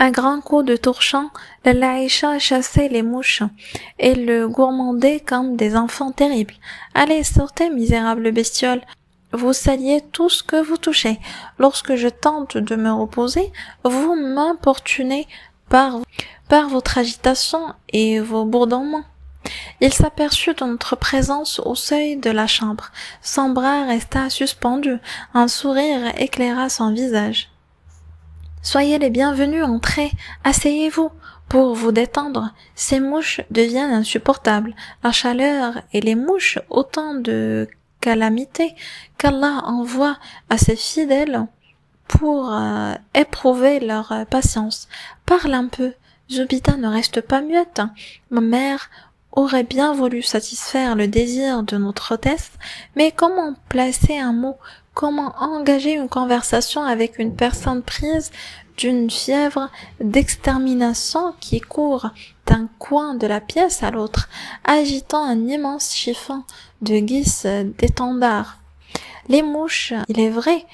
À grands coups de torchon, la Laïcha chassait les mouches et le gourmandait comme des enfants terribles. Allez, sortez, misérables bestioles. Vous saliez tout ce que vous touchez. Lorsque je tente de me reposer, vous m'importunez par votre agitation et vos bourdonnements. Il s'aperçut de notre présence au seuil de la chambre. Son bras resta suspendu. Un sourire éclaira son visage. Soyez les bienvenus, entrez, asseyez-vous. Pour vous détendre, ces mouches deviennent insupportables. La chaleur et les mouches, autant de calamités qu'Allah envoie à ses fidèles pour éprouver leur patience. Parle un peu. Zubida ne reste pas muette. Ma mère aurait bien voulu satisfaire le désir de notre hôtesse, mais comment placer un mot, comment engager une conversation avec une personne prise d'une fièvre d'extermination qui court d'un coin de la pièce à l'autre, agitant un immense chiffon de guise d'étendard. Les mouches, il est vrai,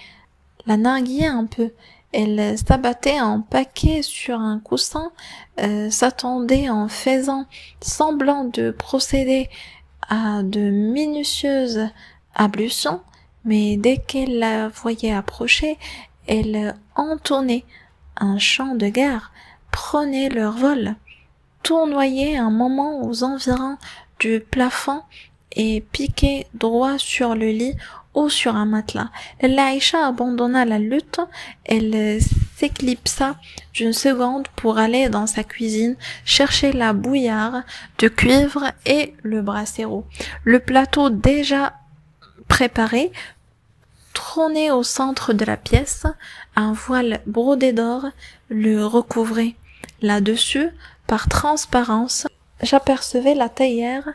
la narguillaient un peu. Elle s'abattait en paquet sur un coussin, s'attendait en faisant semblant de procéder à de minutieuses ablutions, mais dès qu'elle la voyait approcher, elle entonnait un chant de guerre, prenait leur vol, tournoyait un moment aux environs du plafond et piquait droit sur le lit ou sur un matelas. Laïcha abandonna la lutte, elle s'éclipsa d'une seconde pour aller dans sa cuisine chercher la bouillarde de cuivre et le brasero. Le plateau déjà préparé trônait au centre de la pièce, un voile brodé d'or le recouvrait. Là-dessus, par transparence, j'apercevais la théière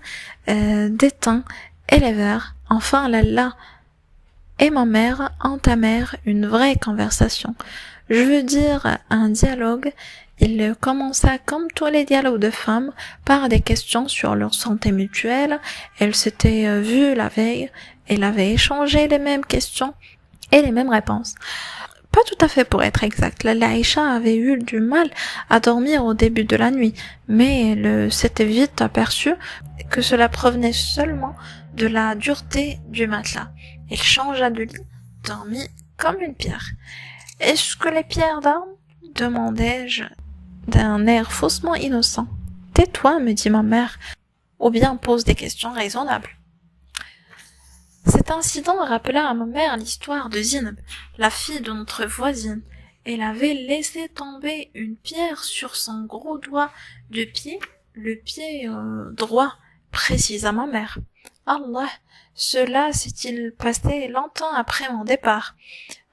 d'étain et les verres. Enfin, Lalla et ma mère entamèrent une vraie conversation. Je veux dire un dialogue. Il commença comme tous les dialogues de femmes par des questions sur leur santé mutuelle. Elles s'étaient vues la veille. Elles avaient échangé les mêmes questions et les mêmes réponses. Pas tout à fait pour être exact. La Laïcha avait eu du mal à dormir au début de la nuit, mais elle s'était vite aperçue que cela provenait seulement de la dureté du matelas. Elle changea de lit, dormit comme une pierre. « Est-ce que les pierres dorment ?» demandai-je d'un air faussement innocent. « Tais-toi, me dit ma mère, ou bien pose des questions raisonnables. » Cet incident rappela à ma mère l'histoire de Zineb, la fille de notre voisine. Elle avait laissé tomber une pierre sur son gros doigt de pied, le pied droit, précise à ma mère. Allah, cela s'est-il passé longtemps après mon départ?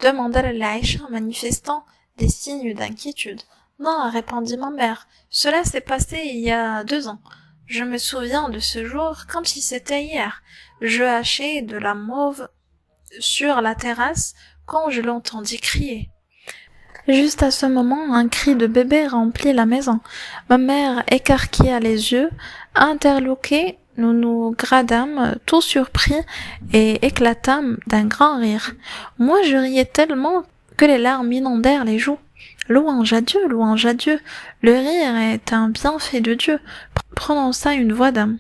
Demanda la Laïcha, manifestant des signes d'inquiétude. Non, répondit ma mère, cela s'est passé il y a 2 ans. Je me souviens de ce jour comme si c'était hier. Je hachais de la mauve sur la terrasse quand je l'entendis crier. Juste à ce moment, un cri de bébé remplit la maison. Ma mère écarquilla les yeux, interloquée, nous nous gradâmes, tout surpris, et éclatâmes d'un grand rire. Moi, je riais tellement que les larmes inondèrent les joues. Louange à Dieu, le rire est un bienfait de Dieu, prononça une voix d'âme.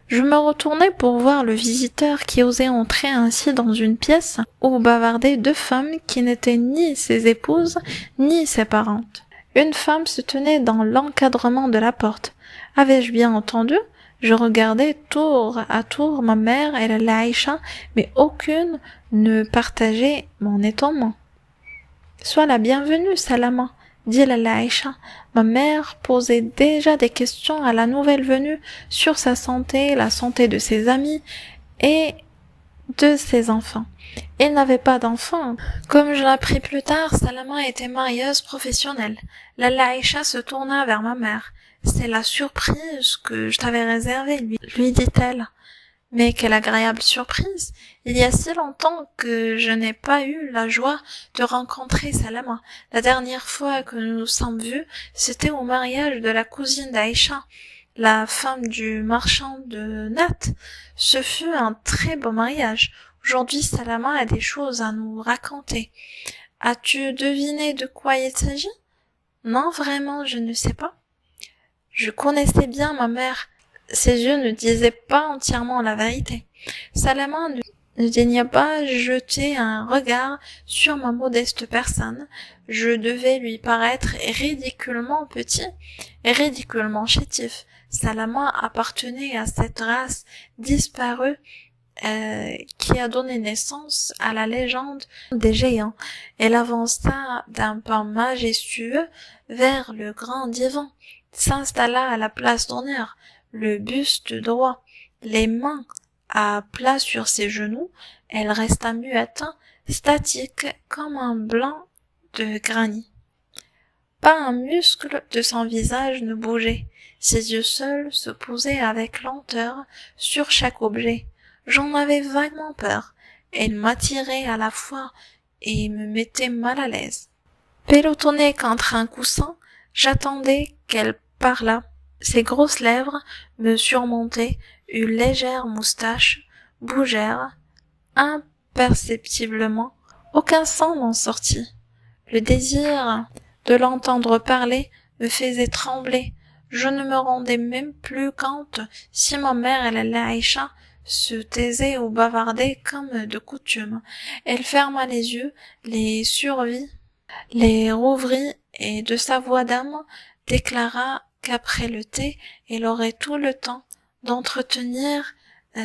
Je me retournai pour voir le visiteur qui osait entrer ainsi dans une pièce où bavardaient 2 femmes qui n'étaient ni ses épouses, ni ses parentes. Une femme se tenait dans l'encadrement de la porte. Avais-je bien entendu? Je regardais tour à tour ma mère et la Laïcha, mais aucune ne partageait mon étonnement. « Sois la bienvenue, Salama », dit la Laïcha. Ma mère posait déjà des questions à la nouvelle venue sur sa santé, la santé de ses amis et de ses enfants. Elle n'avait pas d'enfants. Comme je l'appris plus tard, Salama était marieuse professionnelle. La Laïcha se tourna vers ma mère. « C'est la surprise que je t'avais réservée, lui dit-elle. Mais quelle agréable surprise! Il y a si longtemps que je n'ai pas eu la joie de rencontrer Salama. La dernière fois que nous nous sommes vus, c'était au mariage de la cousine d'Aïcha, la femme du marchand de nattes. Ce fut un très beau mariage. Aujourd'hui, Salama a des choses à nous raconter. As-tu deviné de quoi il s'agit? Non, vraiment, je ne sais pas. Je connaissais bien ma mère. Ses yeux ne disaient pas entièrement la vérité. Salama ne daigna pas jeter un regard sur ma modeste personne. Je devais lui paraître ridiculement petit et ridiculement chétif. Salama appartenait à cette race disparue qui a donné naissance à la légende des géants. Elle avança d'un pas majestueux vers le grand divan, s'installa à la place d'honneur, le buste droit, les mains à plat sur ses genoux. Elle resta muette, statique comme un blanc de granit. Pas un muscle de son visage ne bougeait. Ses yeux seuls se posaient avec lenteur sur chaque objet. J'en avais vaguement peur. Elle m'attirait à la fois et me mettait mal à l'aise. Pelotonnée contre un coussin, j'attendais qu'elle parlât. Ses grosses lèvres me surmontaient, une légère moustache, bougèrent imperceptiblement. Aucun son n'en sortit. Le désir de l'entendre parler me faisait trembler. Je ne me rendais même plus compte si ma mère et la Aïcha se taisait ou bavardait comme de coutume. Elle ferma les yeux, les survit, les rouvrit et de sa voix d'âme déclara qu'après le thé, elle aurait tout le temps d'entretenir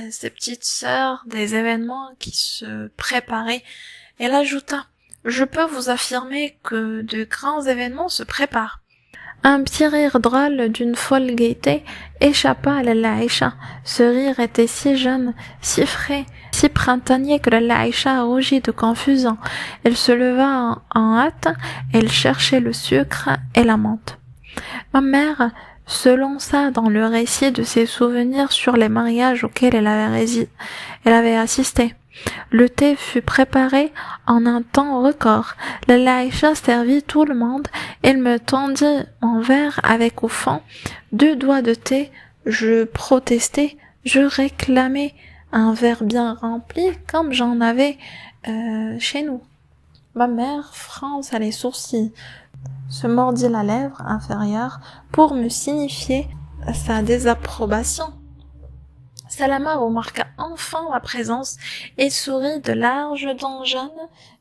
ses petites sœurs des événements qui se préparaient. Elle ajouta: « Je peux vous affirmer que de grands événements se préparent. » Un petit rire drôle d'une folle gaieté échappa à la Aïcha. Ce rire était si jeune, si frais, si printanier que la Aïcha rougit de confusion. Elle se leva en hâte, elle cherchait le sucre et la menthe. Ma mère se lança dans le récit de ses souvenirs sur les mariages auxquels elle avait assisté. Le thé fut préparé en un temps record. La Aïcha servit tout le monde. Elle me tendit mon verre avec au fond 2 doigts de thé. Je protestai, je réclamais un verre bien rempli comme j'en avais chez nous. Ma mère fronça les sourcils, se mordit la lèvre inférieure pour me signifier sa désapprobation. Salama remarqua enfin ma présence et sourit. De larges dents jaunes,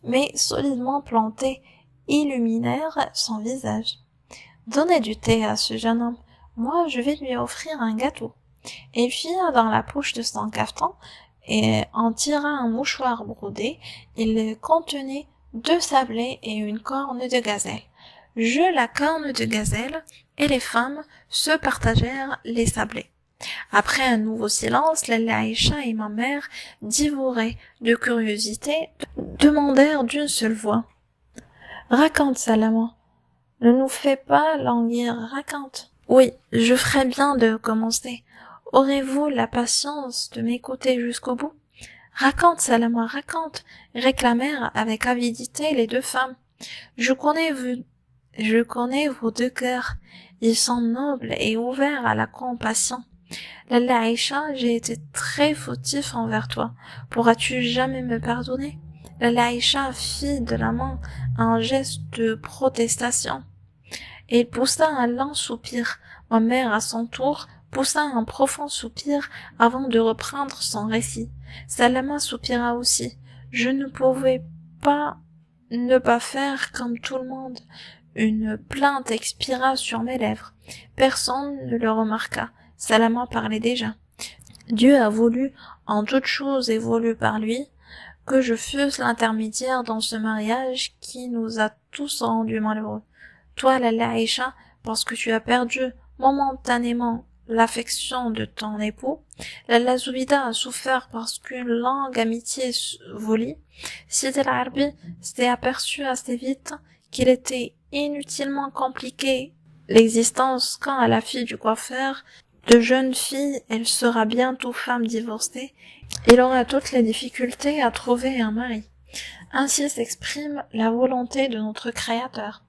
mais solidement plantées, illuminèrent son visage. « Donnez du thé à ce jeune homme, moi je vais lui offrir un gâteau. » Elle fouilla dans la poche de son cafetan et en tira un mouchoir brodé. Il contenait 2 sablés et une corne de gazelle. J'eus la corne de gazelle et les femmes se partagèrent les sablés. Après un nouveau silence, la Aïcha et ma mère, dévorées de curiosité, demandèrent d'une seule voix: « Raconte, Salama. Ne nous fais pas languir, raconte. »« Oui, je ferais bien de commencer. Aurez-vous la patience de m'écouter jusqu'au bout? »« Raconte, Salama, raconte » réclamèrent avec avidité les 2 femmes. Je connais vos 2 cœurs. Ils sont nobles et ouverts à la compassion. La Aïcha, j'ai été très fautif envers toi. Pourras-tu jamais me pardonner? La Aïcha fit de la main un geste de protestation. Et poussa un lent soupir. Ma mère, à son tour, poussa un profond soupir avant de reprendre son récit. Salama soupira aussi. Je ne pouvais pas ne pas faire comme tout le monde. Une plainte expira sur mes lèvres. Personne ne le remarqua. Salama parlait déjà. Dieu a voulu, en toute chose évolue par lui, que je fusse l'intermédiaire dans ce mariage qui nous a tous rendus malheureux. Toi, la Aïcha, parce que tu as perdu momentanément l'affection de ton époux. La Zoubida a souffert parce qu'une longue amitié volie. Sidi el-Harbi s'était aperçu assez vite qu'il était inutilement compliqué l'existence quant à la fille du coiffeur. De jeune fille, elle sera bientôt femme divorcée. Il aura toutes les difficultés à trouver un mari. Ainsi s'exprime la volonté de notre Créateur.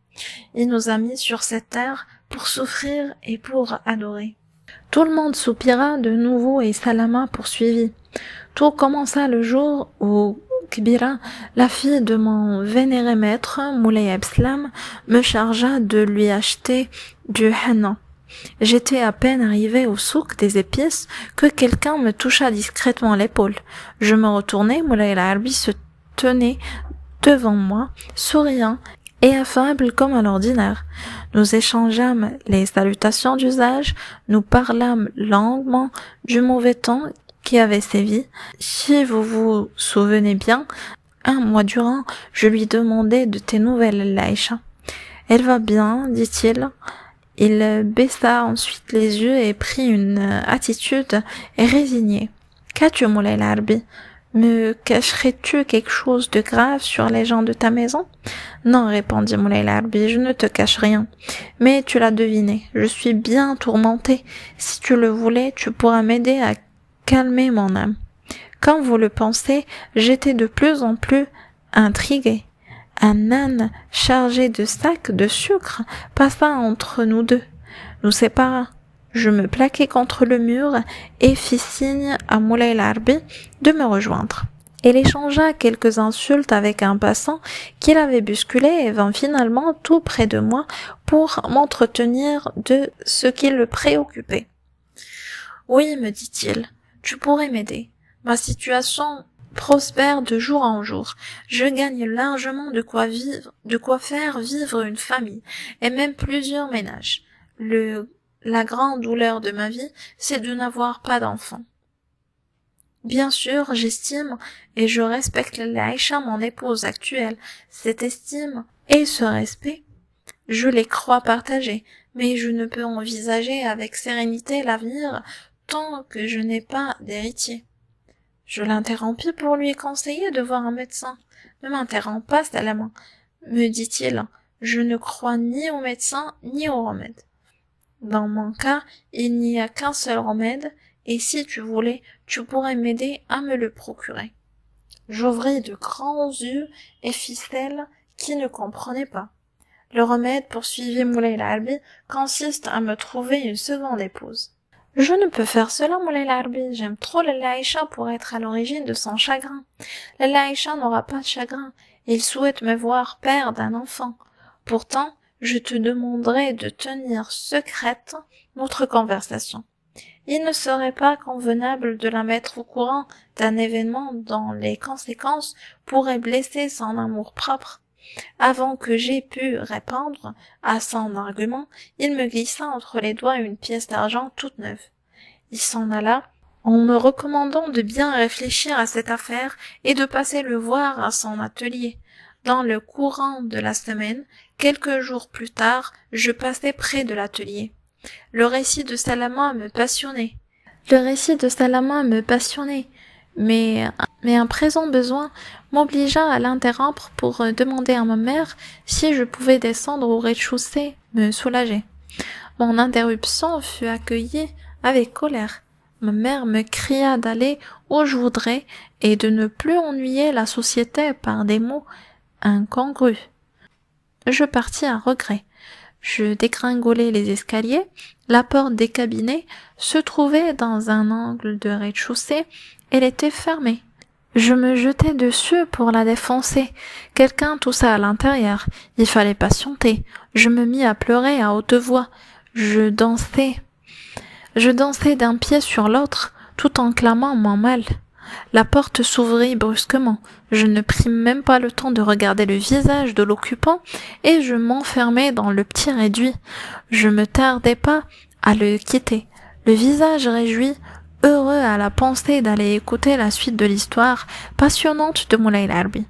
Il nous a mis sur cette terre pour souffrir et pour adorer. Tout le monde soupira de nouveau et Salama poursuivit. Tout commença le jour où, Kbira, la fille de mon vénéré maître, Moulay Abslam, me chargea de lui acheter du henna. J'étais à peine arrivé au souk des épices que quelqu'un me toucha discrètement l'épaule. Je me retournai, Moulay al-Arbi se tenait devant moi, souriant et affable comme à l'ordinaire. Nous échangeâmes les salutations d'usage, nous parlâmes longuement du mauvais temps qui avait sévi. Si vous vous souvenez bien, un mois durant, je lui demandai de tes nouvelles, Laïcha. Elle va bien, dit-il. Il baissa ensuite les yeux et prit une attitude résignée. Qu'as-tu, Moulay al-Arbi? Me cacherais-tu quelque chose de grave sur les gens de ta maison? Non, répondit Moulay al-Arbi, je ne te cache rien. Mais tu l'as deviné, je suis bien tourmenté. Si tu le voulais, tu pourras m'aider à calmer mon âme. Quand vous le pensez, j'étais de plus en plus intrigué. Un âne chargé de sacs de sucre passa entre nous deux, nous sépara. Je me plaquai contre le mur et fis signe à Moulay al-Arbi de me rejoindre. Il échangea quelques insultes avec un passant qui l'avait bousculé et vint finalement tout près de moi pour m'entretenir de ce qui le préoccupait. Oui, me dit-il, tu pourrais m'aider. Ma situation prospère de jour en jour. Je gagne largement de quoi vivre, de quoi faire vivre une famille, et même plusieurs ménages. La grande douleur de ma vie, c'est de n'avoir pas d'enfant. Bien sûr, j'estime et je respecte Laïcha, mon épouse actuelle. Cette estime et ce respect, je les crois partagés, mais je ne peux envisager avec sérénité l'avenir tant que je n'ai pas d'héritier. Je l'interrompis pour lui conseiller de voir un médecin. Ne m'interromps pas, Salama, me dit-il. Je ne crois ni au médecin ni au remède. Dans mon cas, il n'y a qu'un seul remède, et si tu voulais, tu pourrais m'aider à me le procurer. J'ouvris de grands yeux et fis celle qui ne comprenait pas. Le remède, poursuivit Moulay al-Arbi, consiste à me trouver une seconde épouse. Je ne peux faire cela, Moulay al-Arbi. J'aime trop la Laïcha pour être à l'origine de son chagrin. La Laïcha n'aura pas de chagrin. Il souhaite me voir père d'un enfant. Pourtant, je te demanderai de tenir secrète notre conversation. Il ne serait pas convenable de la mettre au courant d'un événement dont les conséquences pourraient blesser son amour-propre. Avant que j'aie pu répondre à son argument, il me glissa entre les doigts une pièce d'argent toute neuve. Il s'en alla, en me recommandant de bien réfléchir à cette affaire et de passer le voir à son atelier. Dans le courant de la semaine, quelques jours plus tard, je passai près de l'atelier. Le récit de Salama me passionnait. Mais un présent besoin m'obligea à l'interrompre pour demander à ma mère si je pouvais descendre au rez-de-chaussée, me soulager. Mon interruption fut accueillie avec colère. Ma mère me cria d'aller où je voudrais et de ne plus ennuyer la société par des mots incongrus. Je partis à regret. Je dégringolai les escaliers. La porte des cabinets se trouvait dans un angle de rez-de-chaussée. Elle était fermée. Je me jetai dessus pour la défoncer. Quelqu'un toussa à l'intérieur. Il fallait patienter. Je me mis à pleurer à haute voix. Je dansais d'un pied sur l'autre, tout en clamant mon mal. La porte s'ouvrit brusquement. Je ne pris même pas le temps de regarder le visage de l'occupant et je m'enfermai dans le petit réduit. Je me tardai pas à le quitter. Le visage réjoui, heureux à la pensée d'aller écouter la suite de l'histoire passionnante de Moulay al-Arbi.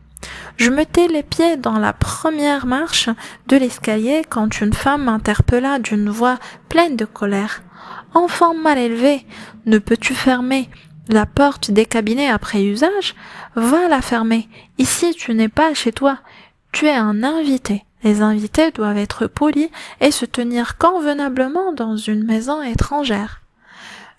Je mettais les pieds dans la première marche de l'escalier quand une femme m'interpella d'une voix pleine de colère. « Enfant mal élevé, ne peux-tu fermer la porte des cabinets après usage? Va la fermer. Ici, tu n'es pas chez toi. Tu es un invité. Les invités doivent être polis et se tenir convenablement dans une maison étrangère. »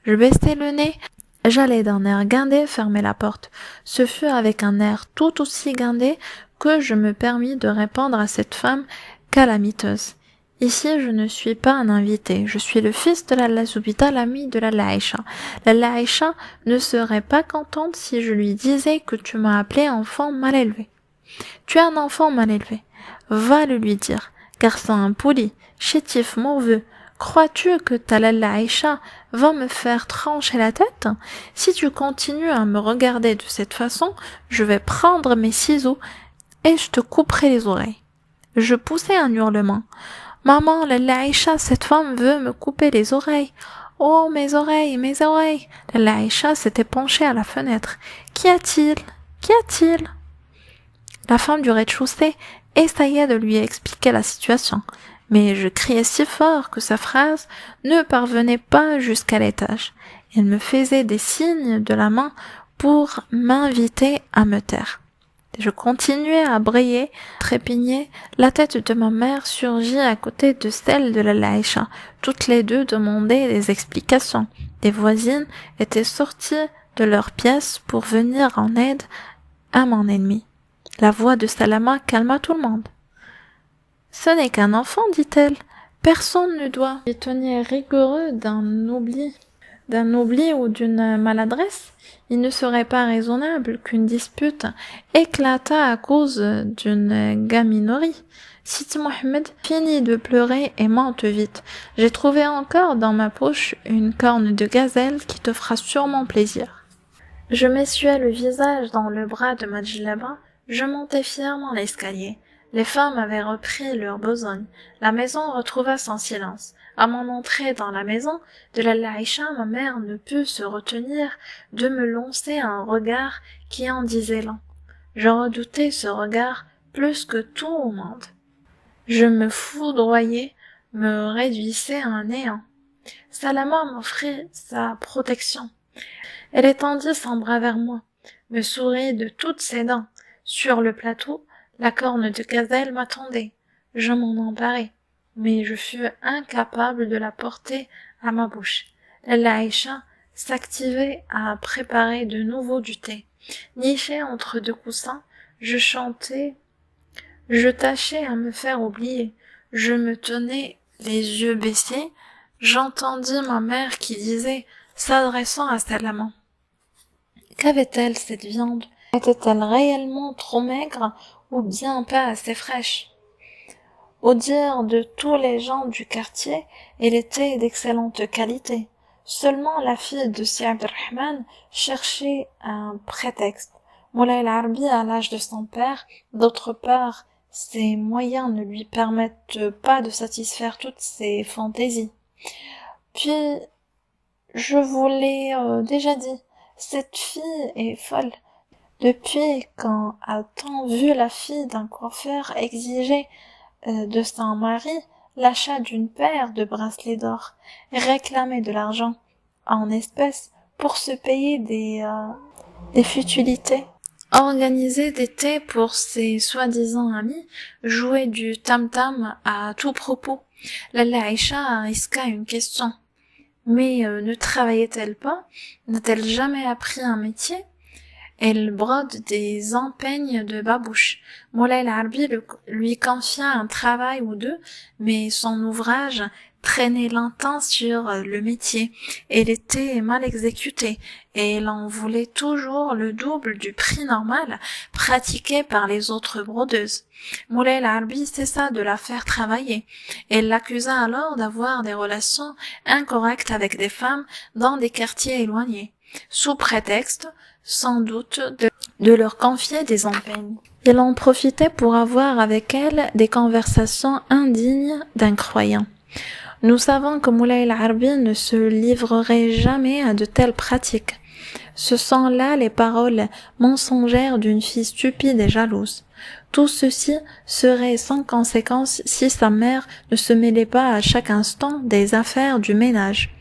Je baissai le nez. J'allais d'un air guindé fermer la porte. Ce fut avec un air tout aussi guindé que je me permis de répondre à cette femme calamiteuse. Ici, je ne suis pas un invité, je suis le fils de la Zoubida, l'ami de la Aïcha. La Aïcha ne serait pas contente si je lui disais que tu m'as appelé enfant mal élevé. Tu es un enfant mal élevé. Va le lui dire, car c'est impoli, chétif, morveux. Crois-tu que ta Lalla Aïcha va me faire trancher la tête? Si tu continues à me regarder de cette façon, je vais prendre mes ciseaux et je te couperai les oreilles. Je poussai un hurlement. Maman, Lalla Aïcha, cette femme veut me couper les oreilles. Oh, mes oreilles, mes oreilles. Lalla Aïcha s'était penchée à la fenêtre. Qu'y a-t-il? Qu'y a-t-il? La femme du rez-de-chaussée essayait de lui expliquer la situation, mais je criais si fort que sa phrase ne parvenait pas jusqu'à l'étage. Elle me faisait des signes de la main pour m'inviter à me taire. Je continuais à briller, trépigner. La tête de ma mère surgit à côté de celle de la Aïcha. Toutes les deux demandaient des explications. Des voisines étaient sorties de leur pièce pour venir en aide à mon ennemi. La voix de Salama calma tout le monde. Ce n'est qu'un enfant, dit-elle. Personne ne doit lui tenir rigoureux d'un oubli ou d'une maladresse. Il ne serait pas raisonnable qu'une dispute éclatât à cause d'une gaminerie. Sidi Mohamed finit de pleurer et monte vite. J'ai trouvé encore dans ma poche une corne de gazelle qui te fera sûrement plaisir. Je m'essuyai le visage dans le bras de Majlaba. Je montai fièrement l'escalier. Les femmes avaient repris leur besogne. La maison retrouva son silence. À mon entrée dans la maison de la Aïcha, ma mère ne put se retenir de me lancer un regard qui en disait long. Je redoutais ce regard plus que tout au monde. Je me foudroyais, me réduisais à un néant. Salama m'offrit sa protection. Elle étendit son bras vers moi, me sourit de toutes ses dents. Sur le plateau, la corne de gazelle m'attendait. Je m'en emparai, mais je fus incapable de la porter à ma bouche. La Aïcha s'activait à préparer de nouveau du thé. Nichée entre deux coussins, je chantais, je tâchais à me faire oublier. Je me tenais les yeux baissés. J'entendis ma mère qui disait, s'adressant à Salama: qu'avait-elle cette viande? Était-elle réellement trop maigre ou bien pas assez fraîche? Au dire de tous les gens du quartier, elle était d'excellente qualité. Seulement la fille de Si Abdelrahman cherchait un prétexte. Moulay el-Arbi à l'âge de son père, d'autre part, ses moyens ne lui permettent pas de satisfaire toutes ses fantaisies. Puis, je vous l'ai déjà dit, cette fille est folle. Depuis quand a-t-on vu la fille d'un coiffeur exiger de son mari l'achat d'une paire de bracelets d'or, réclamer de l'argent en espèces pour se payer des futilités, organiser des thés pour ses soi-disant amis, jouer du tam-tam à tout propos? La Aïcha risqua une question. Mais ne travaillait-elle pas? N'a-t-elle jamais appris un métier? Elle brode des empeignes de babouche. Moulay el-Arbi lui confia un travail ou deux, mais son ouvrage traînait longtemps sur le métier. Elle était mal exécutée, et elle en voulait toujours le double du prix normal pratiqué par les autres brodeuses. Moulay el-Arbi cessa de la faire travailler. Elle l'accusa alors d'avoir des relations incorrectes avec des femmes dans des quartiers éloignés, sous prétexte sans doute de leur confier des empeignes. Il en profitait pour avoir avec elle des conversations indignes d'un croyant. Nous savons que Moulay el-Arbi ne se livrerait jamais à de telles pratiques. Ce sont là les paroles mensongères d'une fille stupide et jalouse. Tout ceci serait sans conséquence si sa mère ne se mêlait pas à chaque instant des affaires du ménage.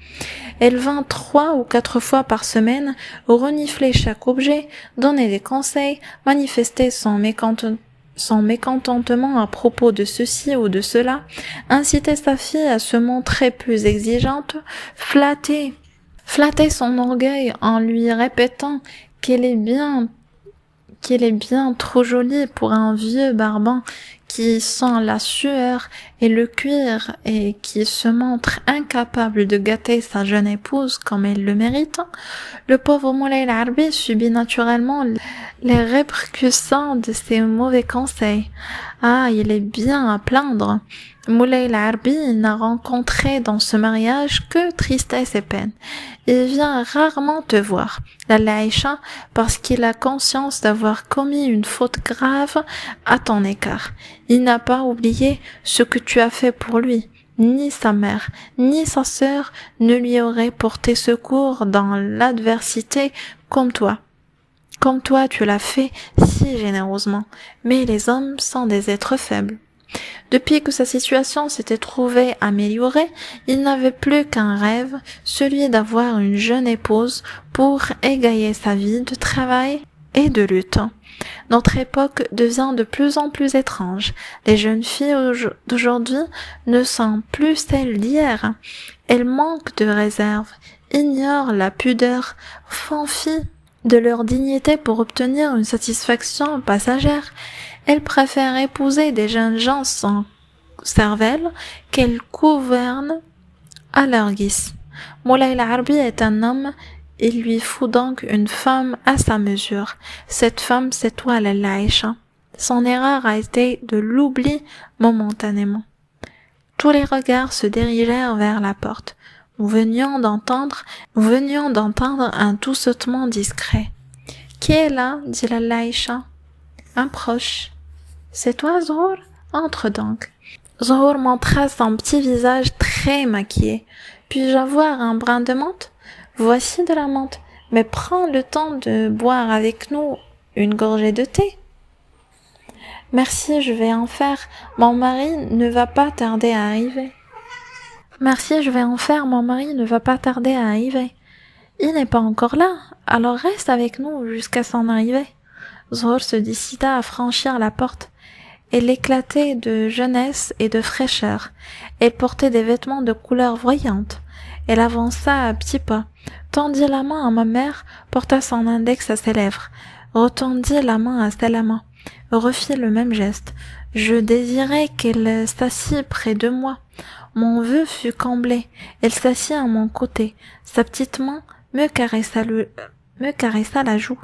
Elle vint 3 ou 4 fois par semaine renifler chaque objet, donner des conseils, manifester son mécontentement à propos de ceci ou de cela, inciter sa fille à se montrer plus exigeante, flatter son orgueil en lui répétant qu'elle est bien trop jolie pour un vieux barbant qui sent la sueur et le cuir et qui se montre incapable de gâter sa jeune épouse comme elle le mérite, le pauvre Moulay Al-Arbi subit naturellement les répercussions de ses mauvais conseils. Ah, il est bien à plaindre. Moulay Al-Arbi n'a rencontré dans ce mariage que tristesse et peine. Il vient rarement te voir, Lalla Aïcha, parce qu'il a conscience d'avoir commis une faute grave à ton égard. Il n'a pas oublié ce que tu as fait pour lui. Ni sa mère, ni sa sœur ne lui auraient porté secours dans l'adversité comme toi. Comme toi, tu l'as fait si généreusement. Mais les hommes sont des êtres faibles. Depuis que sa situation s'était trouvée améliorée, il n'avait plus qu'un rêve, celui d'avoir une jeune épouse pour égayer sa vie de travail et de lutte. Notre époque devient de plus en plus étrange. Les jeunes filles d'aujourd'hui ne sont plus celles d'hier. Elles manquent de réserve, ignorent la pudeur, font fi de leur dignité pour obtenir une satisfaction passagère. Elles préfèrent épouser des jeunes gens sans cervelle qu'elles gouvernent à leur guise. Moulay Al-Arbi est un homme, il lui faut donc une femme à sa mesure. Cette femme, c'est toi, Lalla Aïcha. Son erreur a été de l'oubli momentanément. Tous les regards se dirigèrent vers la porte. Nous venions d'entendre un toussement discret. Qui est là? Dit Lalla Aïcha. Un proche. C'est toi, Zohor? Entre donc. Zohor montra son petit visage très maquillé. Puis-je avoir un brin de menthe? Voici de la menthe, mais prends le temps de boire avec nous une gorgée de thé. Merci, je vais en faire. Mon mari ne va pas tarder à arriver. Merci, je vais en faire. Mon mari ne va pas tarder à arriver. Il n'est pas encore là, alors reste avec nous jusqu'à son arrivée. Zohor se décida à franchir la porte. Elle éclatait de jeunesse et de fraîcheur. Elle portait des vêtements de couleur voyante. Elle avança à petits pas, tendit la main à ma mère, porta son index à ses lèvres, retendit la main à Salama, refit le même geste. Je désirais qu'elle s'assît près de moi. Mon vœu fut comblé. Elle s'assit à mon côté. Sa petite main me caressa la joue.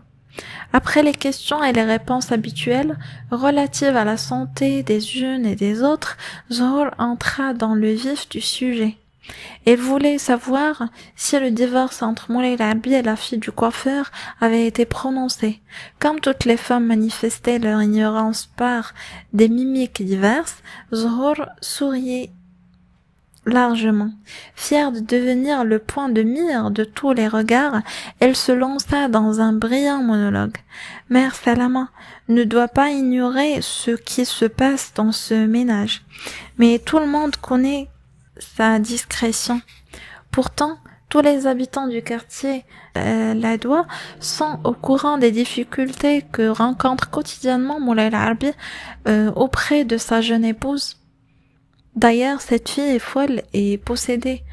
Après les questions et les réponses habituelles relatives à la santé des unes et des autres, Zohor entra dans le vif du sujet. Elle voulait savoir si le divorce entre Moulay Al-Arbi et la fille du coiffeur avait été prononcé. Comme toutes les femmes manifestaient leur ignorance par des mimiques diverses, Zohor souriait largement. Fière de devenir le point de mire de tous les regards, elle se lança dans un brillant monologue. Mère Salama ne doit pas ignorer ce qui se passe dans ce ménage, mais tout le monde connaît sa discrétion. Pourtant, tous les habitants du quartier Ladoua sont au courant des difficultés que rencontre quotidiennement Moulay Al-Arbi auprès de sa jeune épouse. D'ailleurs, cette fille est folle et possédée.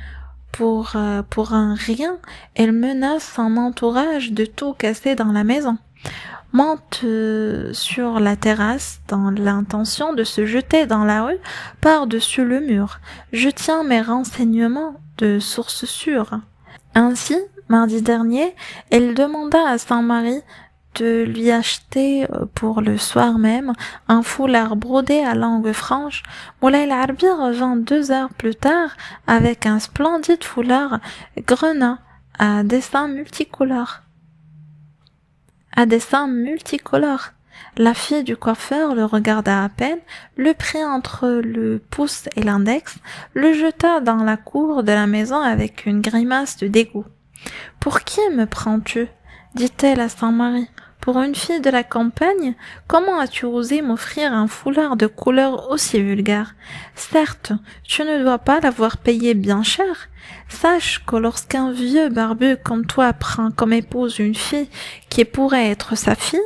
Pour un rien, elle menace son entourage de tout casser dans la maison. Monte sur la terrasse dans l'intention de se jeter dans la rue par-dessus le mur. Je tiens mes renseignements de sources sûres. Ainsi, mardi dernier, elle demanda à son mari de lui acheter pour le soir même un foulard brodé à langue franche. Moulay Al-Arbi revint 2 heures plus tard avec un splendide foulard grenat à dessins multicolores. La fille du coiffeur le regarda à peine, le prit entre le pouce et l'index, le jeta dans la cour de la maison avec une grimace de dégoût. « Pour qui me prends-tu » dit-elle à son mari. « Pour une fille de la campagne, comment as-tu osé m'offrir un foulard de couleur aussi vulgaire? Certes, tu ne dois pas l'avoir payé bien cher. Sache que lorsqu'un vieux barbu comme toi prend comme épouse une fille qui pourrait être sa fille,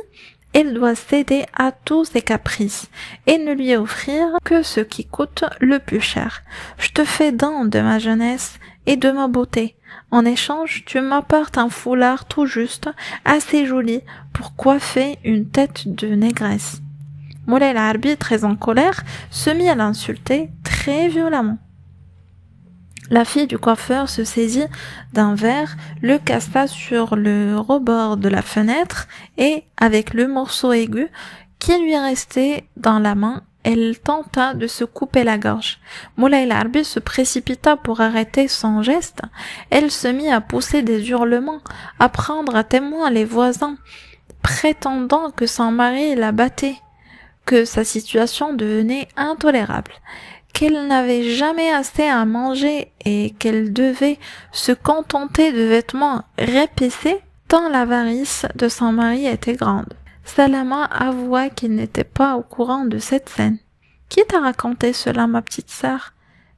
il doit céder à tous ses caprices et ne lui offrir que ce qui coûte le plus cher. Je te fais don de ma jeunesse et de ma beauté. En échange, tu m'apportes un foulard tout juste, assez joli pour coiffer une tête de négresse. » Moulay al-Harbi, très en colère, se mit à l'insulter très violemment. La fille du coiffeur se saisit d'un verre, le cassa sur le rebord de la fenêtre et, avec le morceau aigu qui lui restait dans la main, elle tenta de se couper la gorge. Moulay al-Harbi se précipita pour arrêter son geste. Elle se mit à pousser des hurlements, à prendre à témoin les voisins, prétendant que son mari la battait, que sa situation devenait intolérable, qu'elle n'avait jamais assez à manger et qu'elle devait se contenter de vêtements rapiécés tant l'avarice de son mari était grande. Salama avoua qu'il n'était pas au courant de cette scène. « Qui t'a raconté cela, ma petite sœur ?»«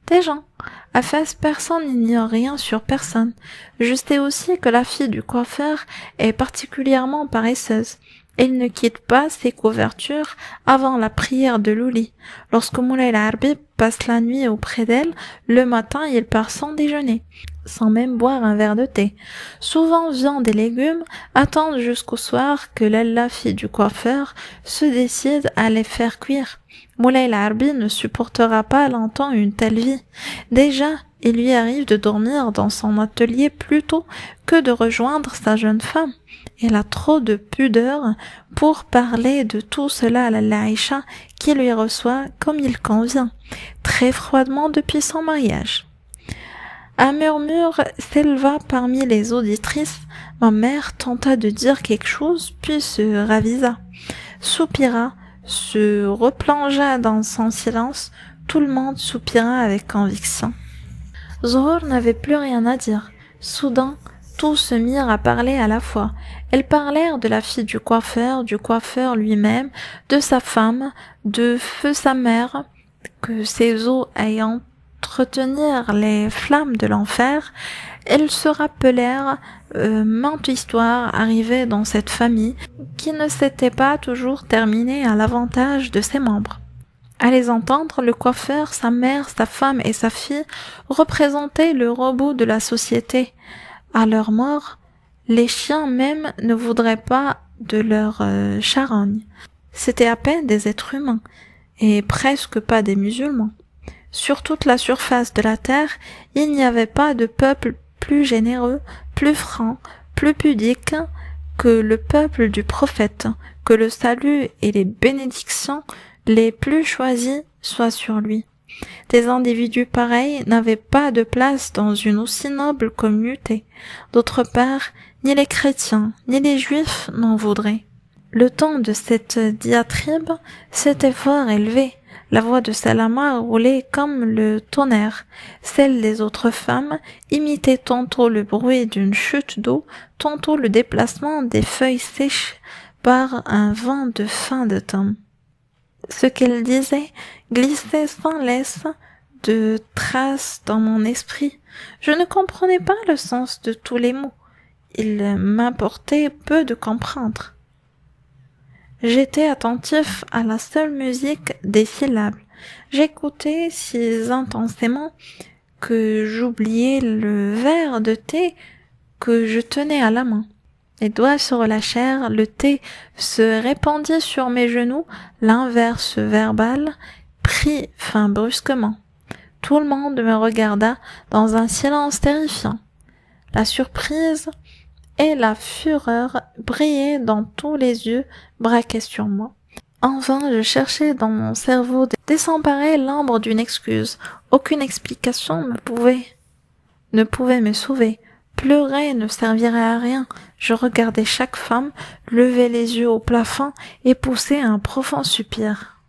Des gens. À Fès, personne n'ignore rien sur personne. Je sais aussi que la fille du coiffeur est particulièrement paresseuse. Elle ne quitte pas ses couvertures avant la prière de l'ouli. Lorsque Moulay al-Harbi passe la nuit auprès d'elle, le matin il part sans déjeuner, sans même boire un verre de thé. Souvent viande et légumes attendent jusqu'au soir que la fille du coiffeur se décide à les faire cuire. Moulay al-Harbi ne supportera pas longtemps une telle vie. Déjà, il lui arrive de dormir dans son atelier plutôt que de rejoindre sa jeune femme. Il a trop de pudeur pour parler de tout cela à l'Aïcha qui lui reçoit comme il convient, très froidement depuis son mariage. Un murmure s'éleva parmi les auditrices. Ma mère tenta de dire quelque chose, puis se ravisa, soupira, se replongea dans son silence. Tout le monde soupira avec conviction. Zohor n'avait plus rien à dire. Soudain, tous se mirent à parler à la fois. Elles parlèrent de la fille du coiffeur lui-même, de sa femme, de feu sa mère, que ses os ayant entretenir les flammes de l'enfer. Elles se rappelèrent maintes histoires arrivées dans cette famille qui ne s'étaient pas toujours terminées à l'avantage de ses membres. À les entendre, le coiffeur, sa mère, sa femme et sa fille représentaient le robot de la société. À leur mort, les chiens même ne voudraient pas de leur charogne. C'étaient à peine des êtres humains, et presque pas des musulmans. Sur toute la surface de la terre, il n'y avait pas de peuple plus généreux, plus franc, plus pudique que le peuple du prophète, que le salut et les bénédictions les plus choisis soient sur lui. Des individus pareils n'avaient pas de place dans une aussi noble communauté. D'autre part, ni les chrétiens, ni les juifs n'en voudraient. Le ton de cette diatribe s'était fort élevé. La voix de Salama roulait comme le tonnerre. Celle des autres femmes imitait tantôt le bruit d'une chute d'eau, tantôt le déplacement des feuilles sèches par un vent de fin de temps. Ce qu'elle disait glissait sans laisse de traces dans mon esprit. Je ne comprenais pas le sens de tous les mots. Il m'importait peu de comprendre. J'étais attentif à la seule musique des syllabes. J'écoutais si intensément que j'oubliais le verre de thé que je tenais à la main. Les doigts se relâchèrent, le thé se répandit sur mes genoux, l'inverse verbal prit fin brusquement. Tout le monde me regarda dans un silence terrifiant. La surprise et la fureur brillaient dans tous les yeux braqués sur moi. En vain, je cherchais dans mon cerveau désemparer l'ombre d'une excuse. Aucune explication ne pouvait me sauver. Pleurer ne servirait à rien. Je regardais chaque femme, lever les yeux au plafond et pousser un profond soupir.